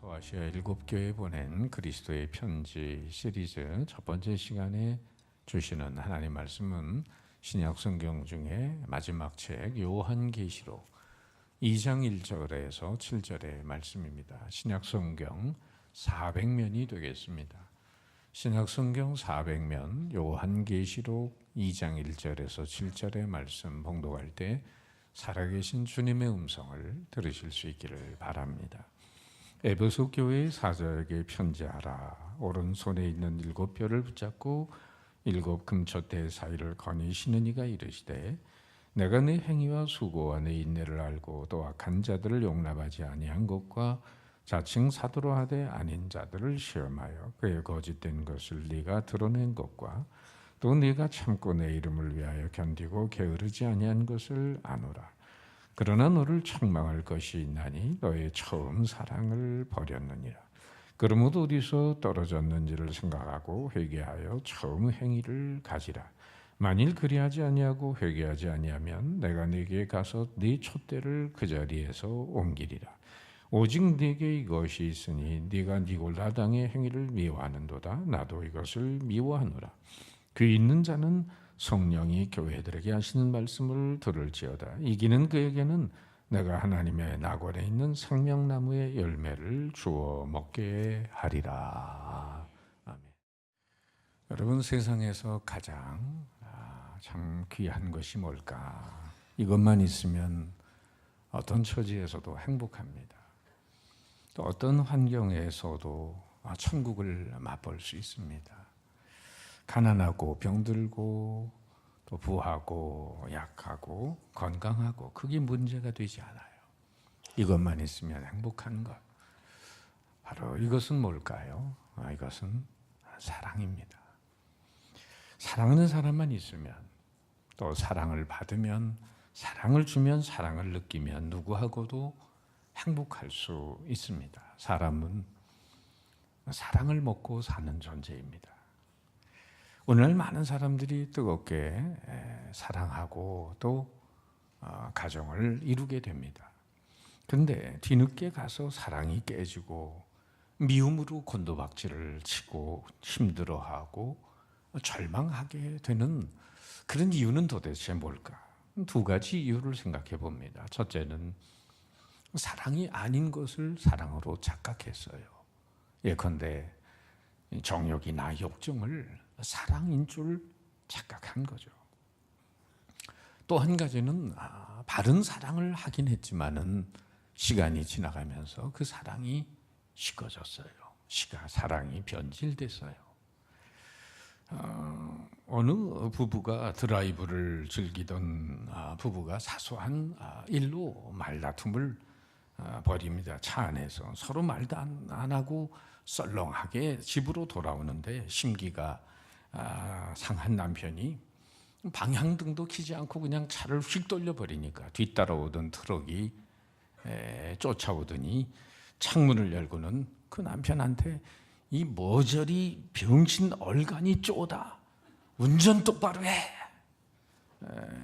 소아시아 7교회 보낸 그리스도의 편지 시리즈 첫 번째 시간에 주시는 하나님 말씀은 신약 성경 중에 마지막 책 요한계시록 2장 1절에서 7절의 말씀입니다. 신약 성경 400면이 되겠습니다. 신약 성경 400면 요한계시록 2장 1절에서 7절의 말씀 봉독할 때 살아계신 주님의 음성을 들으실 수 있기를 바랍니다. 에베소 교회의 사절에게 편지하라. 오른손에 있는 7뼈를 붙잡고 7 금초대 사이를 거니시는 이가 이르시되 내가 네 행위와 수고와 네 인내를 알고 또 악한 자들을 용납하지 아니한 것과 자칭 사도로 하되 아닌 자들을 시험하여 그의 거짓된 것을 네가 드러낸 것과 또 네가 참고 내 이름을 위하여 견디고 게으르지 아니한 것을 아노라. 그러나 너를 책망할 것이 있나니 너의 처음 사랑을 버렸느니라. 그러므로 어디서 떨어졌는지를 생각하고 회개하여 처음 행위를 가지라. 만일 그리하지 아니하고 회개하지 아니하면 내가 네게 가서 네 촛대를 그 자리에서 옮기리라. 오직 네게 이것이 있으니 네가 니골라 당의 행위를 미워하는도다. 나도 이것을 미워하노라. 그 있는 자는 성령이 교회들에게 하시는 말씀을 들을지어다. 이기는 그에게는 내가 하나님의 낙원에 있는 생명나무의 열매를 주어 먹게 하리라. 아멘. 여러분, 세상에서 가장 참 귀한 것이 뭘까? 이것만 있으면 어떤 처지에서도 행복합니다. 또 어떤 환경에서도 천국을 맛볼 수 있습니다. 가난하고 병들고 또 부하고 약하고 건강하고 그게 문제가 되지 않아요. 이것만 있으면 행복한 것. 바로 이것은 뭘까요? 이것은 사랑입니다. 사랑하는 사람만 있으면 또 사랑을 받으면 사랑을 주면 사랑을 느끼면 누구하고도 행복할 수 있습니다. 사람은 사랑을 먹고 사는 존재입니다. 오늘 많은 사람들이 뜨겁게 사랑하고 또 가정을 이루게 됩니다. 근데 뒤늦게 가서 사랑이 깨지고 미움으로 곤두박질을 치고 힘들어하고 절망하게 되는 그런 이유는 도대체 뭘까? 2가지 이유를 생각해 봅니다. 첫째는 사랑이 아닌 것을 사랑으로 착각했어요. 예컨대 정욕이나 욕정을 사랑인 줄 착각한 거죠. 또 한 가지는 바른 사랑을 하긴 했지만은 시간이 지나가면서 그 사랑이 식어졌어요. 사랑이 변질됐어요. 어느 부부가 드라이브를 즐기던 부부가 사소한 일로 말다툼을 벌입니다. 차 안에서 서로 말도 안 하고 썰렁하게 집으로 돌아오는데 심기가 상한 남편이 방향등도 켜지 않고 그냥 차를 휙 돌려버리니까 뒤따라오던 트럭이 쫓아오더니 창문을 열고는 그 남편한테 이 머저리 병신 얼간이 쪼다 운전 똑바로 해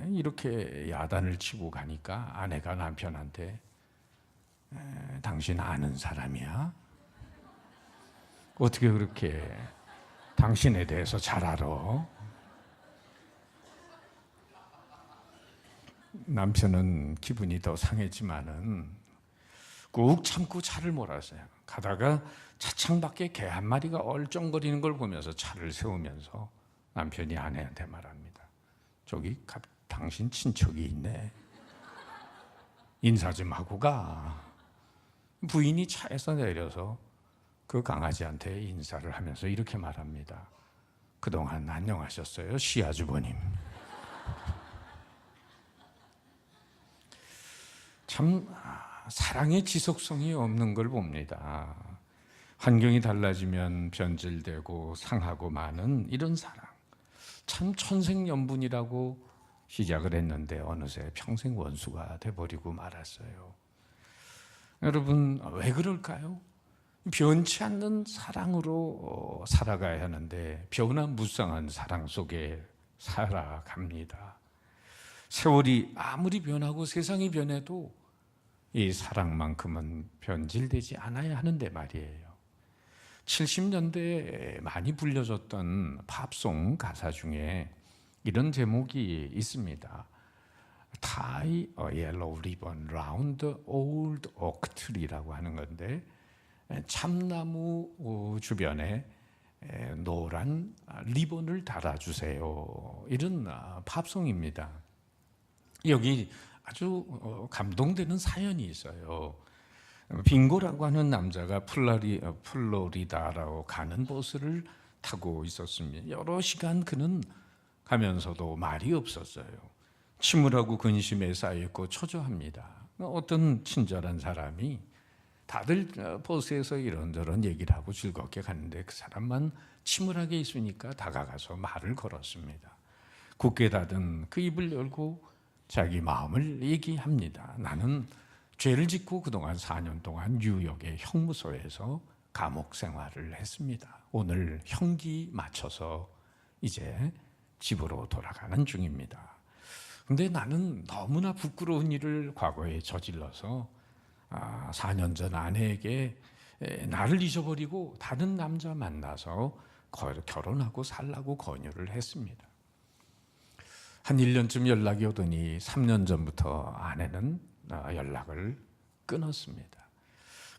이렇게 야단을 치고 가니까 아내가 남편한테 당신 아는 사람이야? 어떻게 그렇게 당신에 대해서 잘 알아? 남편은 기분이 더 상했지만은 꾹 참고 차를 몰았어요. 가다가 차창 밖에 개 한 마리가 얼쩡거리는 걸 보면서 차를 세우면서 남편이 아내한테 말합니다. 저기 당신 친척이 있네. 인사 좀 하고 가. 부인이 차에서 내려서 그 강아지한테 인사를 하면서 이렇게 말합니다. 그동안 안녕하셨어요, 시아주버님. 참 사랑의 지속성이 없는 걸 봅니다. 환경이 달라지면 변질되고 상하고 마는 이런 사랑. 참 천생연분이라고 시작을 했는데 어느새 평생 원수가 돼버리고 말았어요. 여러분, 왜 그럴까요? 변치 않는 사랑으로 살아가야 하는데 변화무쌍한 사랑 속에 살아갑니다. 세월이 아무리 변하고 세상이 변해도 이 사랑만큼은 변질되지 않아야 하는데 말이에요. 70년대에 많이 불려졌던 팝송 가사 중에 이런 제목이 있습니다. Tie a yellow ribbon round the old oak tree라고 하는 건데, 참나무 주변에 노란 리본을 달아주세요. 이런 팝송입니다. 여기 아주 감동되는 사연이 있어요. 빙고라고 하는 남자가 플로리다라고 가는 버스를 타고 있었습니다. 여러 시간 그는 가면서도 말이 없었어요. 침울하고 근심에 쌓여있고 초조합니다. 어떤 친절한 사람이 다들 버스에서 이런저런 얘기를 하고 즐겁게 가는데 그 사람만 침울하게 있으니까 다가가서 말을 걸었습니다. 굳게 닫은 그 입을 열고 자기 마음을 얘기합니다. 나는 죄를 짓고 그동안 4년 동안 뉴욕의 형무소에서 감옥 생활을 했습니다. 오늘 형기 마쳐서 이제 집으로 돌아가는 중입니다. 근데 나는 너무나 부끄러운 일을 과거에 저질러서 4년 전 아내에게 나를 잊어버리고 다른 남자 만나서 결혼하고 살라고 권유를 했습니다. 한 1년쯤 연락이 오더니 3년 전부터 아내는 연락을 끊었습니다.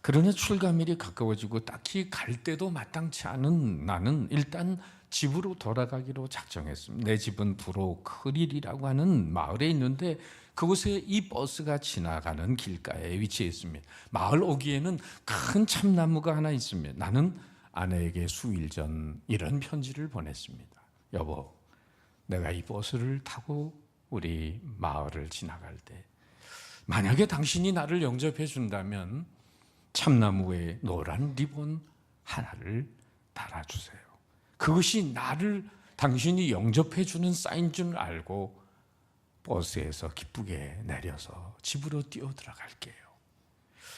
그러나 출가밀이 가까워지고 딱히 갈 때도 마땅치 않은 나는 일단 집으로 돌아가기로 작정했습니다. 내 집은 브로클힐이라고 하는 마을에 있는데 그곳에 이 버스가 지나가는 길가에 위치해 있습니다. 마을 오기에는 큰 참나무가 하나 있습니다. 나는 아내에게 수일 전 이런 편지를 보냈습니다. 여보, 내가 이 버스를 타고 우리 마을을 지나갈 때 만약에 당신이 나를 영접해 준다면 참나무에 노란 리본 하나를 달아주세요. 그것이 나를 당신이 영접해 주는 사인 줄 알고 버스에서 기쁘게 내려서 집으로 뛰어 들어갈게요.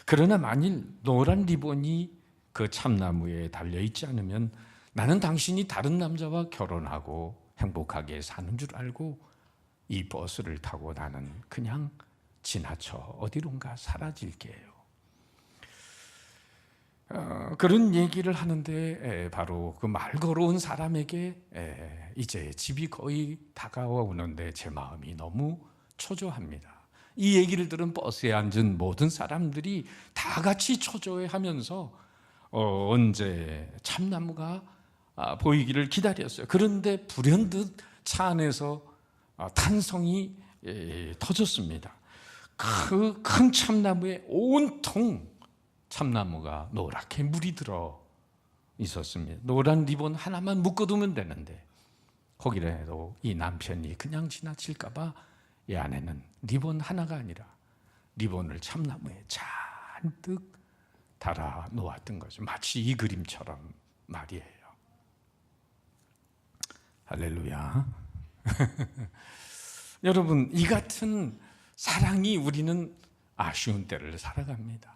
그러나 만일 노란 리본이 그 참나무에 달려있지 않으면 나는 당신이 다른 남자와 결혼하고 행복하게 사는 줄 알고 이 버스를 타고 나는 그냥 지나쳐 어디론가 사라질게요. 그런 얘기를 하는데 바로 그 말 걸어온 사람에게 이제 집이 거의 다가오는데 제 마음이 너무 초조합니다. 이 얘기를 들은 버스에 앉은 모든 사람들이 다 같이 초조해하면서 언제 참나무가 보이기를 기다렸어요. 그런데 불현듯 차 안에서 탄성이 터졌습니다. 그 큰 참나무에 온통 참나무가 노랗게 물이 들어 있었습니다. 노란 리본 하나만 묶어두면 되는데 거기라도 이 남편이 그냥 지나칠까 봐 이 아내는 리본 하나가 아니라 리본을 참나무에 잔뜩 달아 놓았던 거죠. 마치 이 그림처럼 말이에요. 할렐루야. 여러분, 이 같은 사랑이 우리는 아쉬운 때를 살아갑니다.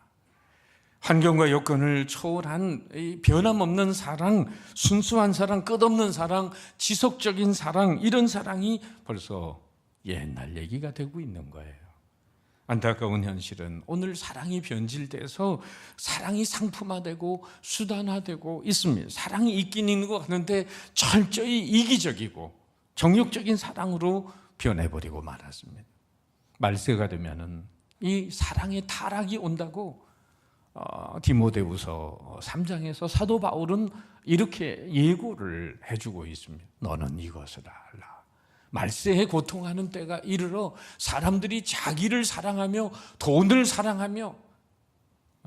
환경과 여건을 초월한 변함없는 사랑, 순수한 사랑, 끝없는 사랑, 지속적인 사랑, 이런 사랑이 벌써 옛날 얘기가 되고 있는 거예요. 안타까운 현실은 오늘 사랑이 변질돼서 사랑이 상품화되고 수단화되고 있습니다. 사랑이 있긴 있는 것 같은데 철저히 이기적이고 정욕적인 사랑으로 변해버리고 말았습니다. 말세가 되면은 이 사랑의 타락이 온다고 디모데후서 3장에서 사도 바울은 이렇게 예고를 해주고 있습니다. 너는 이것을 알라. 말세에 고통하는 때가 이르러 사람들이 자기를 사랑하며 돈을 사랑하며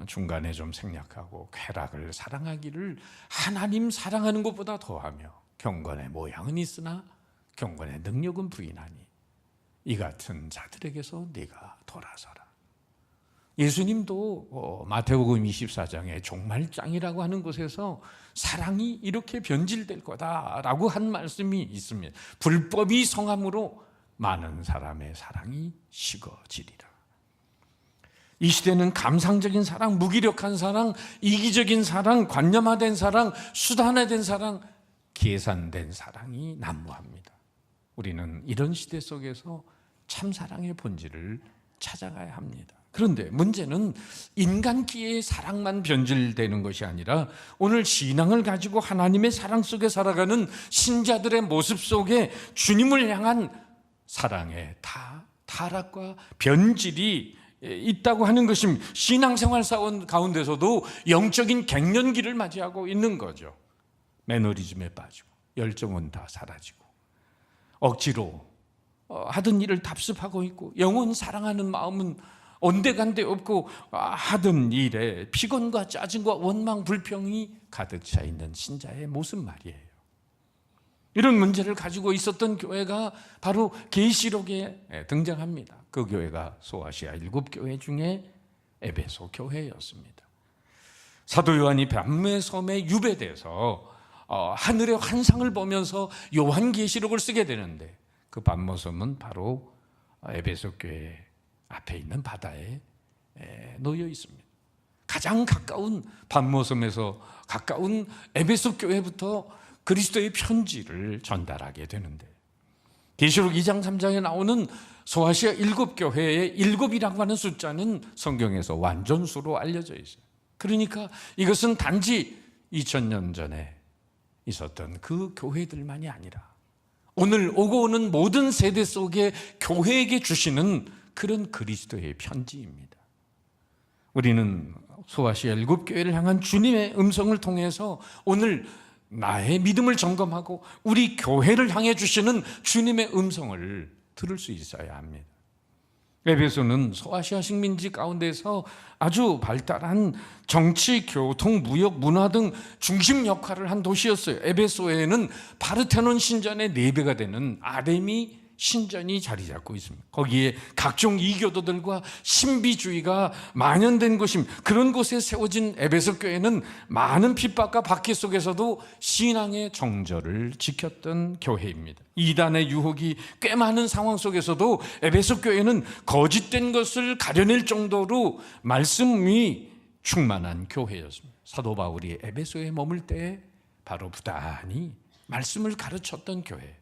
중간에 좀 생략하고 쾌락을 사랑하기를 하나님 사랑하는 것보다 더하며 경건의 모양은 있으나 경건의 능력은 부인하니 이 같은 자들에게서 네가 돌아서라. 예수님도 마태복음 24장에 종말장이라고 하는 곳에서 사랑이 이렇게 변질될 거다라고 한 말씀이 있습니다. 불법이 성함으로 많은 사람의 사랑이 식어지리라. 이 시대는 감상적인 사랑, 무기력한 사랑, 이기적인 사랑, 관념화된 사랑, 수단화된 사랑, 계산된 사랑이 난무합니다. 우리는 이런 시대 속에서 참사랑의 본질을 찾아가야 합니다. 그런데 문제는 인간끼리의 사랑만 변질되는 것이 아니라 오늘 신앙을 가지고 하나님의 사랑 속에 살아가는 신자들의 모습 속에 주님을 향한 사랑의 타락과 변질이 있다고 하는 것입니다. 신앙생활 사원 가운데서도 영적인 갱년기를 맞이하고 있는 거죠. 매너리즘에 빠지고 열정은 다 사라지고 억지로 하던 일을 답습하고 있고 영혼 사랑하는 마음은 온데간데 없고 하던 일에 피곤과 짜증과 원망, 불평이 가득 차 있는 신자의 모습 말이에요. 이런 문제를 가지고 있었던 교회가 바로 계시록에 등장합니다. 그 교회가 소아시아 7교회 중에 에베소 교회였습니다. 사도 요한이 밤의 섬에 유배돼서 하늘의 환상을 보면서 요한계시록을 쓰게 되는데 그 밤모섬은 바로 에베소 교회 앞에 있는 바다에 놓여 있습니다. 가장 가까운 밤모섬에서 가까운 에베소 교회부터 그리스도의 편지를 전달하게 되는데 계시록 2장 3장에 나오는 소아시아 7교회의 7이라고 하는 숫자는 성경에서 완전수로 알려져 있어요. 그러니까 이것은 단지 2000년 전에 있었던 그 교회들만이 아니라 오늘 오고 오는 모든 세대 속에 교회에게 주시는 그런 그리스도의 편지입니다. 우리는 소아시아 7교회를 향한 주님의 음성을 통해서 오늘 나의 믿음을 점검하고 우리 교회를 향해 주시는 주님의 음성을 들을 수 있어야 합니다. 에베소는 소아시아 식민지 가운데서 아주 발달한 정치, 교통, 무역, 문화 등 중심 역할을 한 도시였어요. 에베소에는 파르테논 신전의 4배가 되는 아데미 신전이 자리 잡고 있습니다. 거기에 각종 이교도들과 신비주의가 만연된 곳입니다. 그런 곳에 세워진 에베소 교회는 많은 핍박과 박해 속에서도 신앙의 정절을 지켰던 교회입니다. 이단의 유혹이 꽤 많은 상황 속에서도 에베소 교회는 거짓된 것을 가려낼 정도로 말씀이 충만한 교회였습니다. 사도 바울이 에베소에 머물 때 바로 부단히 말씀을 가르쳤던 교회,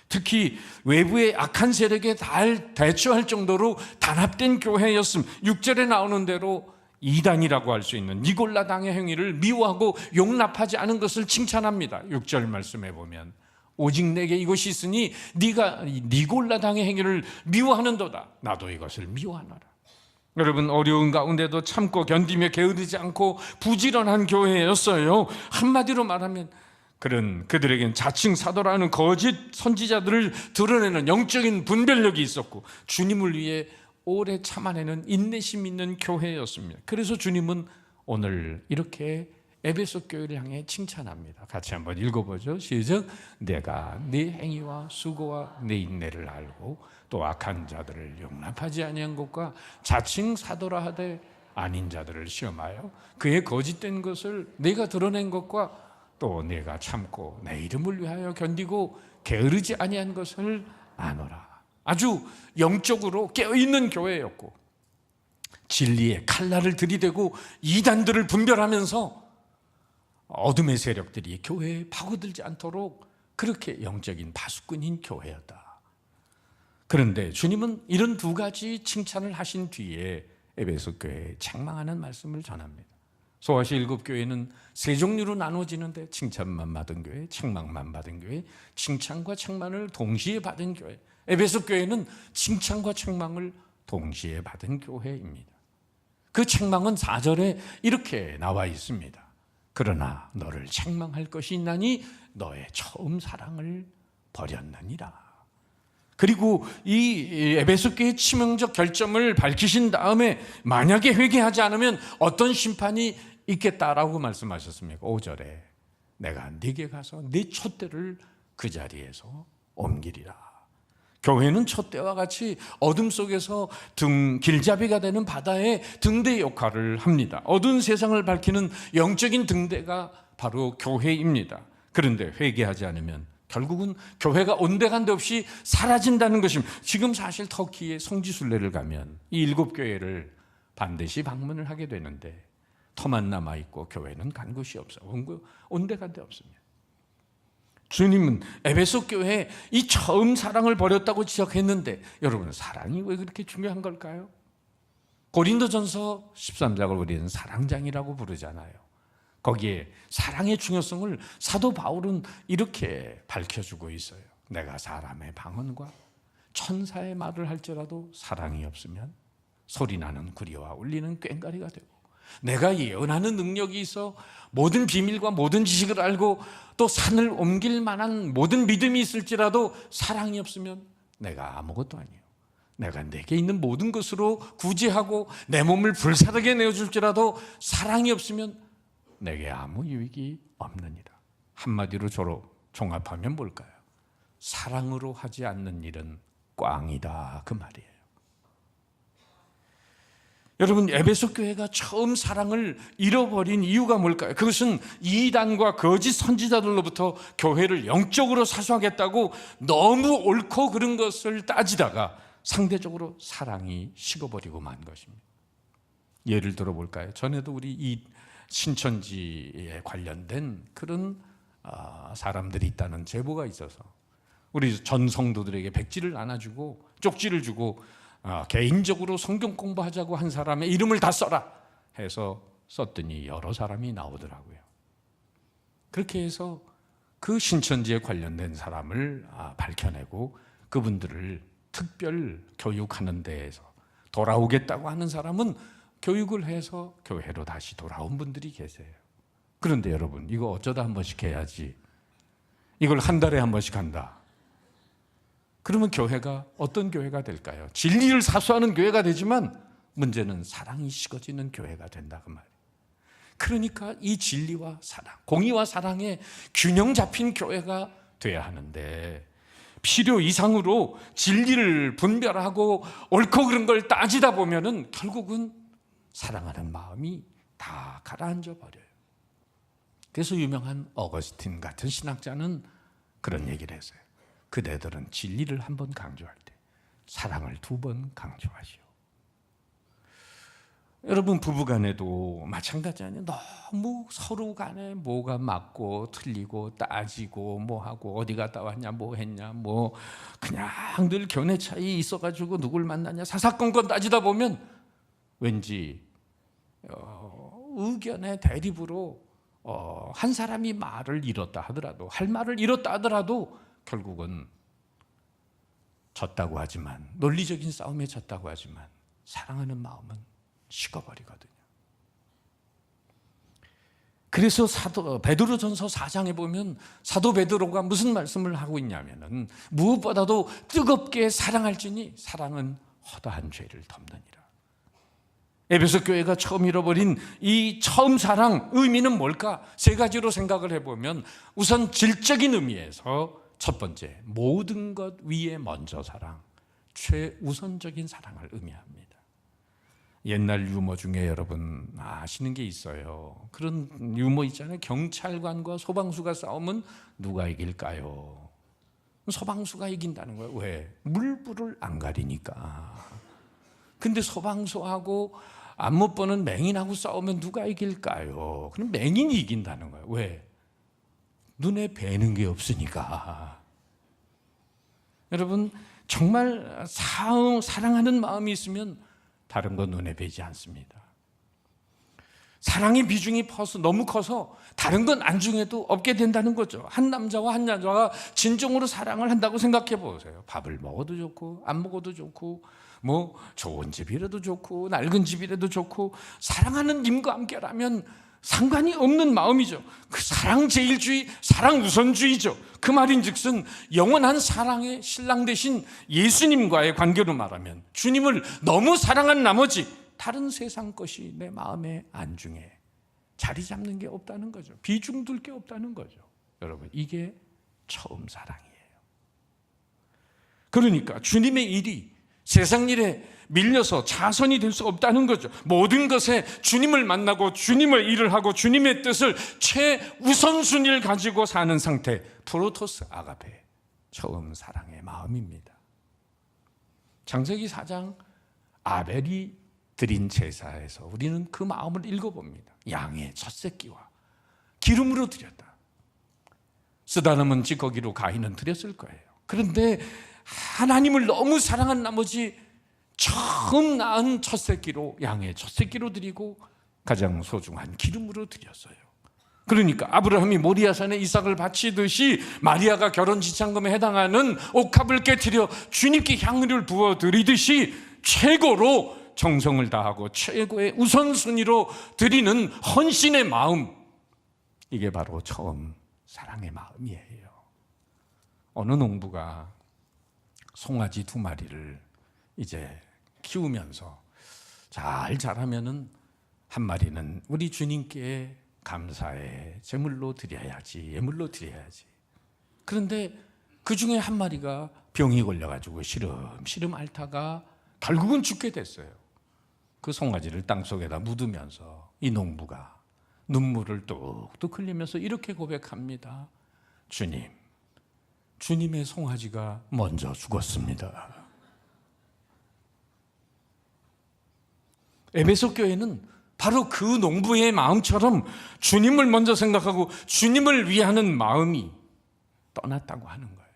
특히 외부의 악한 세력에 잘 대처할 정도로 단합된 교회였음. 6절에 나오는 대로 이단이라고 할 수 있는 니골라당의 행위를 미워하고 용납하지 않은 것을 칭찬합니다. 6절 말씀해 보면 오직 내게 이것이 있으니 네가 니골라당의 행위를 미워하는도다. 나도 이것을 미워하노라. 여러분, 어려운 가운데도 참고 견디며 게으르지 않고 부지런한 교회였어요. 한마디로 말하면 그런 그들에겐 자칭 사도라는 거짓 선지자들을 드러내는 영적인 분별력이 있었고 주님을 위해 오래 참아내는 인내심 있는 교회였습니다. 그래서 주님은 오늘 이렇게 에베소 교회를 향해 칭찬합니다. 같이 한번 읽어보죠. 시작. 내가 네 행위와 수고와 네 인내를 알고 또 악한 자들을 용납하지 아니한 것과 자칭 사도라 하되 아닌 자들을 시험하여 그의 거짓된 것을 내가 드러낸 것과 또 내가 참고 내 이름을 위하여 견디고 게으르지 아니한 것을 아노라. 아주 영적으로 깨어있는 교회였고 진리의 칼날을 들이대고 이단들을 분별하면서 어둠의 세력들이 교회에 파고들지 않도록 그렇게 영적인 파수꾼인 교회였다. 그런데 주님은 이런 2가지 칭찬을 하신 뒤에 에베소 교회에 책망하는 말씀을 전합니다. 소아시아 7교회는 3종류로 나눠지는데 칭찬만 받은 교회, 책망만 받은 교회, 칭찬과 책망을 동시에 받은 교회. 에베소 교회는 칭찬과 책망을 동시에 받은 교회입니다. 그 책망은 4절에 이렇게 나와 있습니다. 그러나 너를 책망할 것이 있나니 너의 처음 사랑을 버렸느니라. 그리고 이 에베소 교회의 치명적 결점을 밝히신 다음에 만약에 회개하지 않으면 어떤 심판이 있겠다라고 말씀하셨습니까? 5절에 내가 네게 가서 네 촛대를 그 자리에서 옮기리라. 교회는 촛대와 같이 어둠 속에서 길잡이가 되는 바다의 등대 역할을 합니다. 어두운 세상을 밝히는 영적인 등대가 바로 교회입니다. 그런데 회개하지 않으면 결국은 교회가 온데간데 없이 사라진다는 것입니다. 지금 사실 터키의 성지순례를 가면 이 7교회를 반드시 방문을 하게 되는데 터만 남아있고 교회는 간 곳이 없어. 온데간데 없습니다. 주님은 에베소 교회에 이 처음 사랑을 버렸다고 지적했는데 여러분, 사랑이 왜 그렇게 중요한 걸까요? 고린도전서 13장을 우리는 사랑장이라고 부르잖아요. 거기에 사랑의 중요성을 사도 바울은 이렇게 밝혀주고 있어요. 내가 사람의 방언과 천사의 말을 할지라도 사랑이 없으면 소리나는 구리와 울리는 꽹과리가 되고, 내가 예언하는 능력이 있어 모든 비밀과 모든 지식을 알고 또 산을 옮길 만한 모든 믿음이 있을지라도 사랑이 없으면 내가 아무것도 아니에요. 내가 내게 있는 모든 것으로 구제하고 내 몸을 불사르게 내어줄지라도 사랑이 없으면 내게 아무 유익이 없느니라. 한마디로 종합하면 뭘까요? 사랑으로 하지 않는 일은 꽝이다, 그 말이에요. 여러분, 에베소 교회가 처음 사랑을 잃어버린 이유가 뭘까요? 그것은 이단과 거짓 선지자들로부터 교회를 영적으로 사수하겠다고 너무 옳고 그른 것을 따지다가 상대적으로 사랑이 식어버리고 만 것입니다. 예를 들어 볼까요? 전에도 우리 이 신천지에 관련된 그런 사람들이 있다는 제보가 있어서 우리 전 성도들에게 백지를 나눠주고 쪽지를 주고 개인적으로 성경 공부하자고 한 사람의 이름을 다 써라 해서 썼더니 여러 사람이 나오더라고요. 그렇게 해서 그 신천지에 관련된 사람을 밝혀내고 그분들을 특별 교육하는 데에서 돌아오겠다고 하는 사람은 교육을 해서 교회로 다시 돌아온 분들이 계세요. 그런데 여러분, 이거 어쩌다 한 번씩 해야지 이걸 한 달에 한 번씩 한다. 그러면 교회가 어떤 교회가 될까요? 진리를 사수하는 교회가 되지만 문제는 사랑이 식어지는 교회가 된다, 그 말이에요. 그러니까 이 진리와 사랑, 공의와 사랑의 균형 잡힌 교회가 돼야 하는데 필요 이상으로 진리를 분별하고 옳고 그른 걸 따지다 보면은 결국은 사랑하는 마음이 다 가라앉아 버려요. 그래서 유명한 어거스틴 같은 신학자는 그런 얘기를 했어요. 그대들은 진리를 한 번 강조할 때 사랑을 2번 강조하시오. 여러분, 부부간에도 마찬가지아니에요. 너무 서로 간에 뭐가 맞고 틀리고 따지고 뭐하고 어디 갔다 왔냐 뭐 했냐 뭐 그냥 늘 견해 차이 있어가지고 누굴 만나냐 사사건건 따지다 보면 왠지 의견의 대립으로 한 사람이 말을 잃었다 하더라도 할 말을 잃었다 하더라도 결국은 졌다고 하지만, 논리적인 싸움에 졌다고 하지만 사랑하는 마음은 식어버리거든요. 그래서 베드로전서 4장에 보면 사도 베드로가 무슨 말씀을 하고 있냐면은 무엇보다도 뜨겁게 사랑할지니 사랑은 허다한 죄를 덮느니라. 에베소 교회가 처음 잃어버린 이 처음 사랑 의미는 뭘까? 3가지로 생각을 해보면 우선 질적인 의미에서 첫 번째, 모든 것 위에 먼저 사랑, 최우선적인 사랑을 의미합니다. 옛날 유머 중에 여러분 아시는 게 있어요. 그런 유머 있잖아요. 경찰관과 소방수가 싸우면 누가 이길까요? 소방수가 이긴다는 거예요. 왜? 물불을 안 가리니까. 근데 소방수하고 안 못 보는 맹인하고 싸우면 누가 이길까요? 그럼 맹인이 이긴다는 거예요. 왜? 눈에 뵈는 게 없으니까. 여러분, 정말 사랑하는 마음이 있으면 다른 건 눈에 뵈지 않습니다. 사랑의 비중이 너무 커서 다른 건 안중에도 없게 된다는 거죠. 한 남자와 한 여자가 진정으로 사랑을 한다고 생각해 보세요. 밥을 먹어도 좋고 안 먹어도 좋고 뭐 좋은 집이라도 좋고 낡은 집이라도 좋고 사랑하는 님과 함께라면 상관이 없는 마음이죠. 그 사랑 제일주의, 사랑 우선주의죠. 그 말인즉슨 영원한 사랑의 신랑 되신 예수님과의 관계로 말하면 주님을 너무 사랑한 나머지 다른 세상 것이 내 마음의 안중에 자리 잡는 게 없다는 거죠. 비중 둘 게 없다는 거죠. 여러분, 이게 처음 사랑이에요. 그러니까 주님의 일이 세상 일에 밀려서 자선이 될 수 없다는 거죠. 모든 것에 주님을 만나고 주님의 일을 하고 주님의 뜻을 최우선순위를 가지고 사는 상태, 프로토스 아가페, 처음 사랑의 마음입니다. 창세기 4장 아벨이 드린 제사에서 우리는 그 마음을 읽어봅니다. 양의 첫 새끼와 기름으로 드렸다. 쓰다 남은 찌꺼기로 가인은 드렸을 거예요. 그런데 하나님을 너무 사랑한 나머지 처음 낳은 첫 새끼로, 양의 첫 새끼로 드리고 가장 소중한 기름으로 드렸어요. 그러니까 아브라함이 모리아산에 이삭을 바치듯이 마리아가 결혼 지참금에 해당하는 옥합을 깨트려 주님께 향유를 부어드리듯이 최고로 정성을 다하고 최고의 우선순위로 드리는 헌신의 마음, 이게 바로 처음 사랑의 마음이에요. 어느 농부가 송아지 2마리를 이제 키우면서 잘 자라면은 한 마리는 우리 주님께 감사의 제물로 드려야지, 예물로 드려야지. 그런데 그 중에 한 마리가 병이 걸려가지고 시름시름 앓다가 결국은 죽게 됐어요. 그 송아지를 땅속에다 묻으면서 이 농부가 눈물을 뚝뚝 흘리면서 이렇게 고백합니다. 주님, 주님의 송아지가 먼저 죽었습니다. 에베소 교회는 바로 그 농부의 마음처럼 주님을 먼저 생각하고 주님을 위하는 마음이 떠났다고 하는 거예요.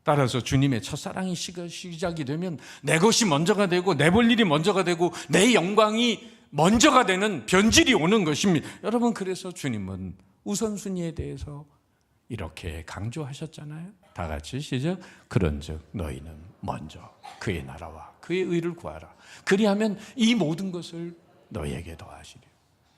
따라서 주님의 첫사랑이 시작이 되면 내 것이 먼저가 되고 내 볼 일이 먼저가 되고 내 영광이 먼저가 되는 변질이 오는 것입니다. 여러분, 그래서 주님은 우선순위에 대해서 이렇게 강조하셨잖아요. 다 같이 시작. 그런즉 너희는 먼저 그의 나라와 그의 의를 구하라. 그리하면 이 모든 것을 너희에게 더하시리.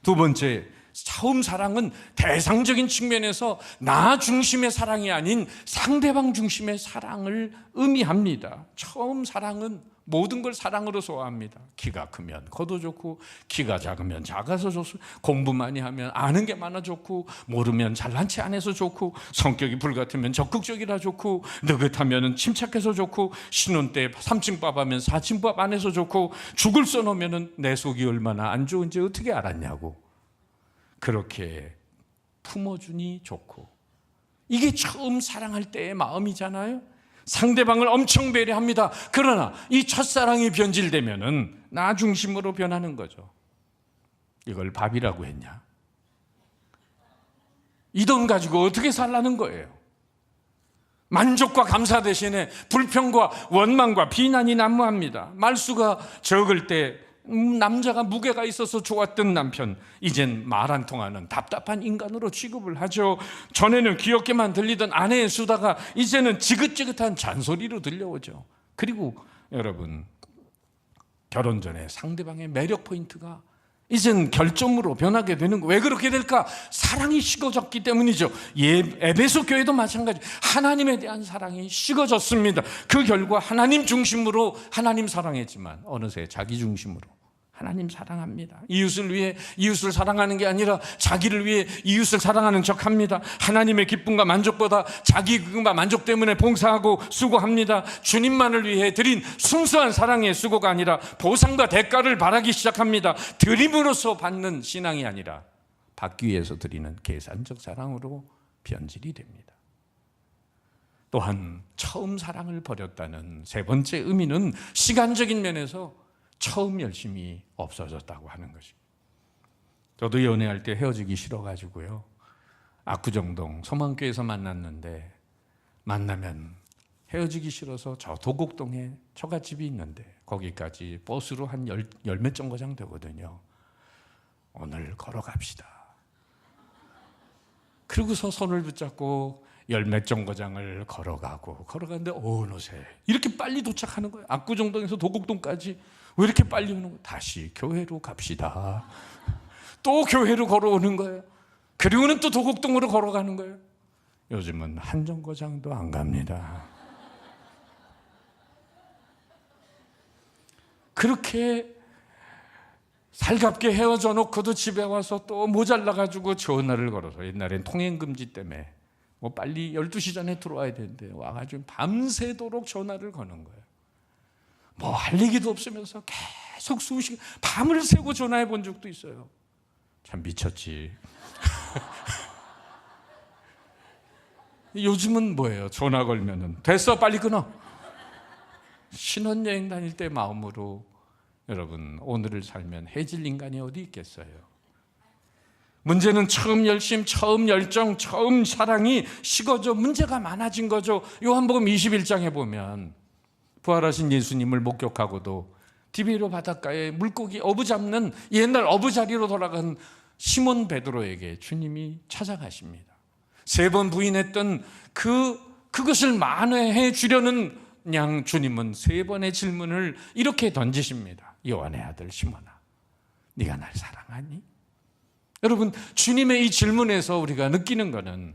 두 번째, 처음 사랑은 대상적인 측면에서 나 중심의 사랑이 아닌 상대방 중심의 사랑을 의미합니다. 처음 사랑은 모든 걸 사랑으로 소화합니다. 키가 크면 커도 좋고, 키가 작으면 작아서 좋고, 공부 많이 하면 아는 게 많아 좋고, 모르면 잘난 체 안 해서 좋고, 성격이 불같으면 적극적이라 좋고, 느긋하면 침착해서 좋고, 신혼 때 3층밥 하면 4층밥 안 해서 좋고, 죽을 써놓으면 내 속이 얼마나 안 좋은지 어떻게 알았냐고 그렇게 품어주니 좋고, 이게 처음 사랑할 때의 마음이잖아요. 상대방을 엄청 배려합니다. 그러나 이 첫사랑이 변질되면은 나 중심으로 변하는 거죠. 이걸 밥이라고 했냐? 이 돈 가지고 어떻게 살라는 거예요? 만족과 감사 대신에 불평과 원망과 비난이 난무합니다. 말수가 적을 때 남자가 무게가 있어서 좋았던 남편, 이젠 말 안 통하는 답답한 인간으로 취급을 하죠. 전에는 귀엽게만 들리던 아내의 수다가 이제는 지긋지긋한 잔소리로 들려오죠. 그리고 여러분, 결혼 전에 상대방의 매력 포인트가 이젠 결점으로 변하게 되는 거. 왜 그렇게 될까? 사랑이 식어졌기 때문이죠. 에베소 교회도 마찬가지. 하나님에 대한 사랑이 식어졌습니다. 그 결과 하나님 중심으로 하나님 사랑했지만 어느새 자기 중심으로 하나님 사랑합니다. 이웃을 위해 이웃을 사랑하는 게 아니라 자기를 위해 이웃을 사랑하는 척합니다. 하나님의 기쁨과 만족보다 자기 기쁨과 만족 때문에 봉사하고 수고합니다. 주님만을 위해 드린 순수한 사랑의 수고가 아니라 보상과 대가를 바라기 시작합니다. 드림으로서 받는 신앙이 아니라 받기 위해서 드리는 계산적 사랑으로 변질이 됩니다. 또한 처음 사랑을 버렸다는 세 번째 의미는 시간적인 면에서 처음 열심이 없어졌다고 하는 것입니다. 저도 연애할 때 헤어지기 싫어가지고요, 압구정동 소망교회에서 만났는데, 만나면 헤어지기 싫어서 저 도곡동에 처갓집이 있는데 거기까지 버스로 한 열 몇 정거장 되거든요. 오늘 걸어갑시다. 그러고서 손을 붙잡고 열 몇 정거장을 걸어가는데 어느새 이렇게 빨리 도착하는 거예요. 압구정동에서 도곡동까지 왜 이렇게 빨리 오는 거예요? 다시 교회로 갑시다. 또 교회로 걸어오는 거예요. 그리고는 또 도곡동으로 걸어가는 거예요. 요즘은 한 정거장도 안 갑니다. 그렇게 살갑게 헤어져 놓고도 집에 와서 또 모자라가지고 전화를 걸어서, 옛날엔 통행금지 때문에 뭐 빨리 12시 전에 들어와야 되는데 와가지고 밤새도록 전화를 거는 거예요. 뭐 할 얘기도 없으면서 계속 수시간 밤을 새고 전화해 본 적도 있어요. 참 미쳤지. 요즘은 뭐예요? 전화 걸면은 됐어, 빨리 끊어. 신혼여행 다닐 때 마음으로 여러분 오늘을 살면 해질 인간이 어디 있겠어요? 문제는 처음 열심, 처음 열정, 처음 사랑이 식어져 문제가 많아진 거죠. 요한복음 21장에 보면 부활하신 예수님을 목격하고도 디베로 바닷가에 물고기 어부 잡는 옛날 어부자리로 돌아간 시몬 베드로에게 주님이 찾아가십니다. 3번 부인했던 그것을 만회해 주려는 양 주님은 3번의 질문을 이렇게 던지십니다. 요한의 아들 시몬아, 네가 날 사랑하니? 여러분, 주님의 이 질문에서 우리가 느끼는 것은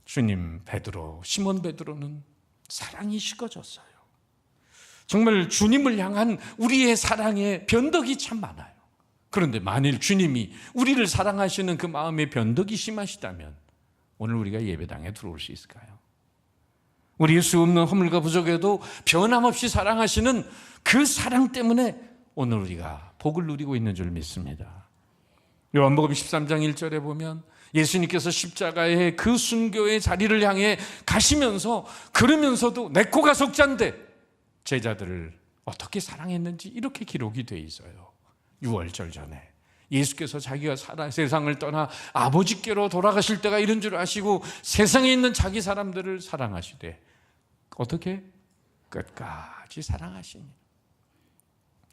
주님 베드로, 시몬 베드로는 사랑이 식어졌어요. 정말 주님을 향한 우리의 사랑의 변덕이 참 많아요. 그런데 만일 주님이 우리를 사랑하시는 그 마음의 변덕이 심하시다면 오늘 우리가 예배당에 들어올 수 있을까요? 우리의 수 없는 허물과 부족에도 변함없이 사랑하시는 그 사랑 때문에 오늘 우리가 복을 누리고 있는 줄 믿습니다. 요한복음 13장 1절에 보면 예수님께서 십자가의 그 순교의 자리를 향해 가시면서 그러면서도 내 코가 속잔데 제자들을 어떻게 사랑했는지 이렇게 기록이 돼 있어요. 6월절 전에 예수께서 자기가 세상을 떠나 아버지께로 돌아가실 때가 이런 줄 아시고 세상에 있는 자기 사람들을 사랑하시되 어떻게? 끝까지 사랑하시니.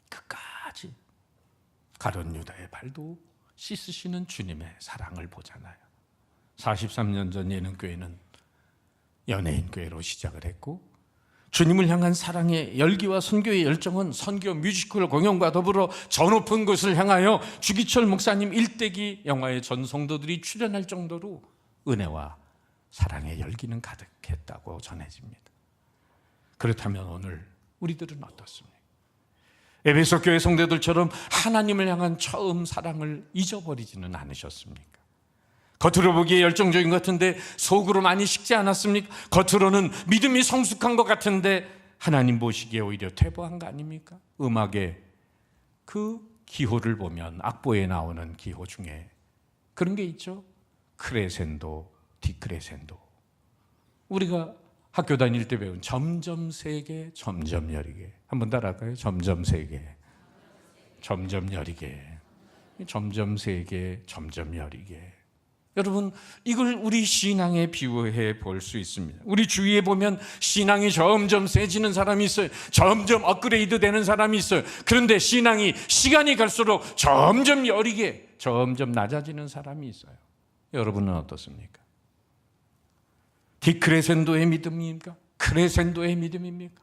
끝까지. 가룟 유다의 발도 씻으시는 주님의 사랑을 보잖아요. 43년 전 예능교회는 연예인 교회로 시작을 했고 주님을 향한 사랑의 열기와 선교의 열정은 선교 뮤지컬 공연과 더불어 저 높은 곳을 향하여 주기철 목사님 일대기 영화의 전 성도들이 출연할 정도로 은혜와 사랑의 열기는 가득했다고 전해집니다. 그렇다면 오늘 우리들은 어떻습니까? 에베소 교회 성도들처럼 하나님을 향한 처음 사랑을 잊어버리지는 않으셨습니까? 겉으로 보기에 열정적인 것 같은데 속으로 많이 식지 않았습니까? 겉으로는 믿음이 성숙한 것 같은데 하나님 보시기에 오히려 퇴보한 거 아닙니까? 음악의 그 기호를 보면 악보에 나오는 기호 중에 그런 게 있죠. 크레센도, 디크레센도. 우리가 학교 다닐 때 배운 점점 세게, 점점 여리게. 한번 따라할까요? 점점 세게, 점점 여리게. 점점 세게, 점점 여리게. 여러분, 이걸 우리 신앙에 비유해 볼 수 있습니다. 우리 주위에 보면 신앙이 점점 세지는 사람이 있어요. 점점 업그레이드 되는 사람이 있어요. 그런데 신앙이 시간이 갈수록 점점 여리게, 점점 낮아지는 사람이 있어요. 여러분은 어떻습니까? 디크레센도의 믿음입니까? 크레센도의 믿음입니까?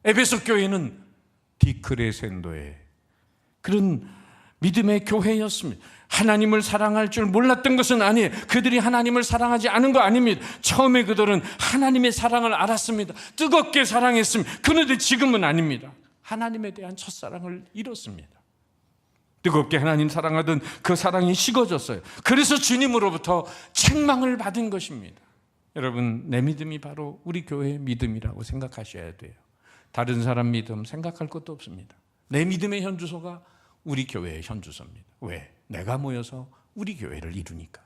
에베소 교회는 디크레센도의 그런 믿음의 교회였습니다. 하나님을 사랑할 줄 몰랐던 것은 아니에요. 그들이 하나님을 사랑하지 않은 거 아닙니다. 처음에 그들은 하나님의 사랑을 알았습니다. 뜨겁게 사랑했습니다. 그런데 지금은 아닙니다. 하나님에 대한 첫사랑을 잃었습니다. 뜨겁게 하나님 사랑하던 그 사랑이 식어졌어요. 그래서 주님으로부터 책망을 받은 것입니다. 여러분, 내 믿음이 바로 우리 교회의 믿음이라고 생각하셔야 돼요. 다른 사람 믿음 생각할 것도 없습니다. 내 믿음의 현주소가 우리 교회의 현주소입니다. 왜? 내가 모여서 우리 교회를 이루니까.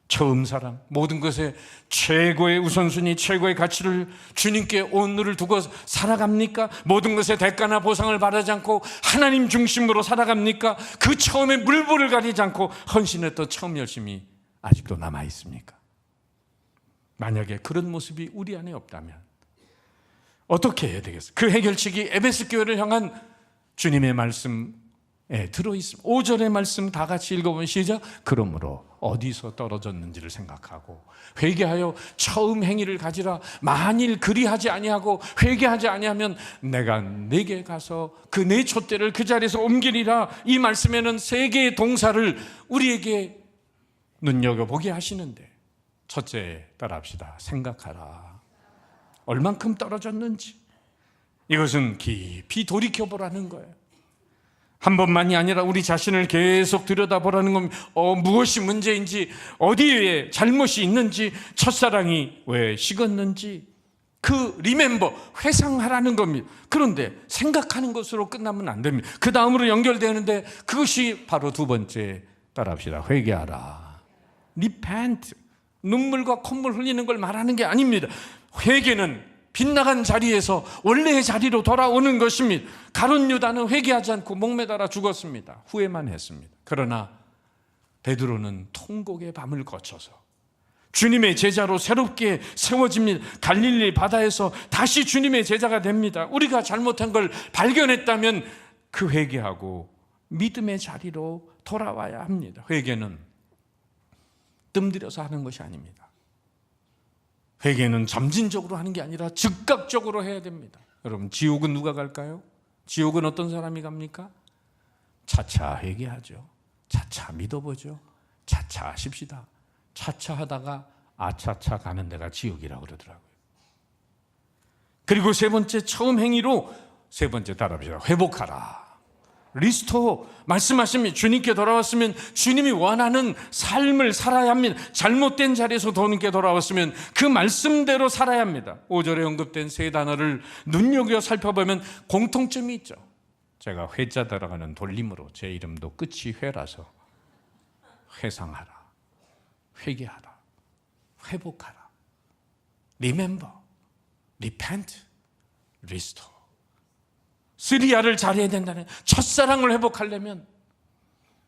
처음 사랑, 모든 것에 최고의 우선순위, 최고의 가치를 주님께 오늘을 두고 살아갑니까? 모든 것에 대가나 보상을 바라지 않고 하나님 중심으로 살아갑니까? 그 처음에 물불을 가리지 않고 헌신했던 처음 열심이 아직도 남아 있습니까? 만약에 그런 모습이 우리 안에 없다면 어떻게 해야 되겠어요? 그 해결책이 에베소 교회를 향한 주님의 말씀에 들어있습니다. 5절의 말씀 다 같이 읽어보면 시작. 그러므로 어디서 떨어졌는지를 생각하고 회개하여 처음 행위를 가지라. 만일 그리하지 아니하고 회개하지 아니하면 내가 내게 가서 그 내 촛대를 그 자리에서 옮기리라. 이 말씀에는 세 개의 동사를 우리에게 눈여겨보게 하시는데 첫째 따라합시다. 생각하라. 얼만큼 떨어졌는지. 이것은 깊이 돌이켜보라는 거예요. 한 번만이 아니라 우리 자신을 계속 들여다보라는 겁니다. 무엇이 문제인지, 어디에 잘못이 있는지, 첫사랑이 왜 식었는지 그 리멤버, 회상하라는 겁니다. 그런데 생각하는 것으로 끝나면 안 됩니다. 그 다음으로 연결되는데 그것이 바로 두 번째 따라합시다. 회개하라. repent. 눈물과 콧물 흘리는 걸 말하는 게 아닙니다. 회개는 빗나간 자리에서 원래의 자리로 돌아오는 것입니다. 가룟 유다는 회개하지 않고 목매달아 죽었습니다. 후회만 했습니다. 그러나 베드로는 통곡의 밤을 거쳐서 주님의 제자로 새롭게 세워집니다. 갈릴리 바다에서 다시 주님의 제자가 됩니다. 우리가 잘못한 걸 발견했다면 그 회개하고 믿음의 자리로 돌아와야 합니다. 회개는 뜸들여서 하는 것이 아닙니다. 회개는 점진적으로 하는 게 아니라 즉각적으로 해야 됩니다. 여러분, 지옥은 누가 갈까요? 지옥은 어떤 사람이 갑니까? 차차 회개하죠. 차차 믿어보죠. 차차 하십시다. 차차 하다가 아차차 가는 데가 지옥이라고 그러더라고요. 그리고 세 번째, 처음 행위로 세 번째 따라합시다. 회복하라. 리스토어 말씀하십니다. 주님께 돌아왔으면 주님이 원하는 삶을 살아야 합니다. 잘못된 자리에서 주님께 돌아왔으면 그 말씀대로 살아야 합니다. 5절에 언급된 세 단어를 눈여겨 살펴보면 공통점이 있죠. 제가 회자 들어가는 돌림으로 제 이름도 끝이 회라서 회상하라, 회개하라, 회복하라, remember, repent, restore. 스리야를 잘해야 된다는, 첫사랑을 회복하려면,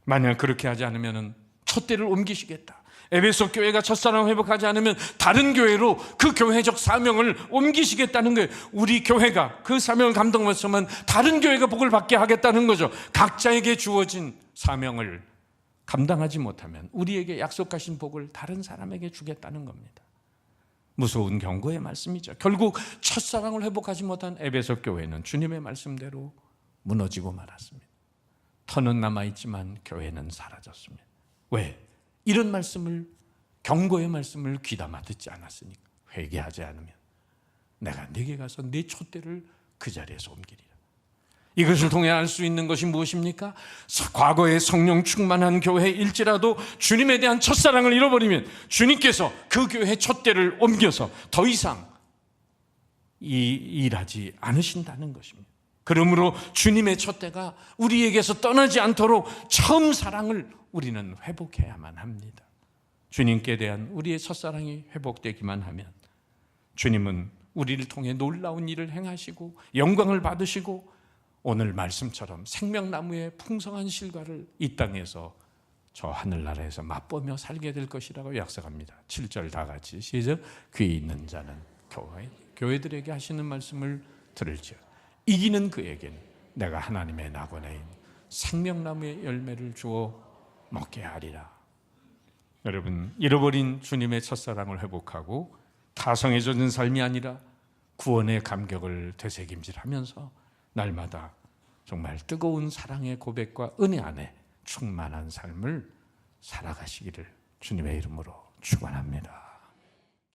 만약 그렇게 하지 않으면 촛대를 옮기시겠다. 에베소 교회가 첫사랑을 회복하지 않으면 다른 교회로 그 교회적 사명을 옮기시겠다는 거예요. 우리 교회가 그 사명을 감당했으면 다른 교회가 복을 받게 하겠다는 거죠. 각자에게 주어진 사명을 감당하지 못하면 우리에게 약속하신 복을 다른 사람에게 주겠다는 겁니다. 무서운 경고의 말씀이죠. 결국 첫사랑을 회복하지 못한 에베소 교회는 주님의 말씀대로 무너지고 말았습니다. 터는 남아있지만 교회는 사라졌습니다. 왜? 이런 말씀을, 경고의 말씀을 귀담아 듣지 않았으니까. 회개하지 않으면 내가 네게 가서 네 촛대를 그 자리에서 옮기리라. 이것을 통해 알 수 있는 것이 무엇입니까? 과거에 성령 충만한 교회일지라도 주님에 대한 첫사랑을 잃어버리면 주님께서 그 교회의 촛대를 옮겨서 더 이상 일하지 않으신다는 것입니다. 그러므로 주님의 촛대가 우리에게서 떠나지 않도록 처음 사랑을 우리는 회복해야만 합니다. 주님께 대한 우리의 첫사랑이 회복되기만 하면 주님은 우리를 통해 놀라운 일을 행하시고 영광을 받으시고 오늘 말씀처럼 생명나무의 풍성한 실과를 이 땅에서 저 하늘나라에서 맛보며 살게 될 것이라고 약속합니다. 7절 다 같이 시작. 귀 있는 자는 교회들에게 하시는 말씀을 들을지어다. 이기는 그에게는 내가 하나님의 낙원에 있는 생명나무의 열매를 주어 먹게 하리라. 여러분, 잃어버린 주님의 첫사랑을 회복하고 타성에 젖은 삶이 아니라 구원의 감격을 되새김질하면서 날마다 정말 뜨거운 사랑의 고백과 은혜 안에 충만한 삶을 살아가시기를 주님의 이름으로 축원합니다.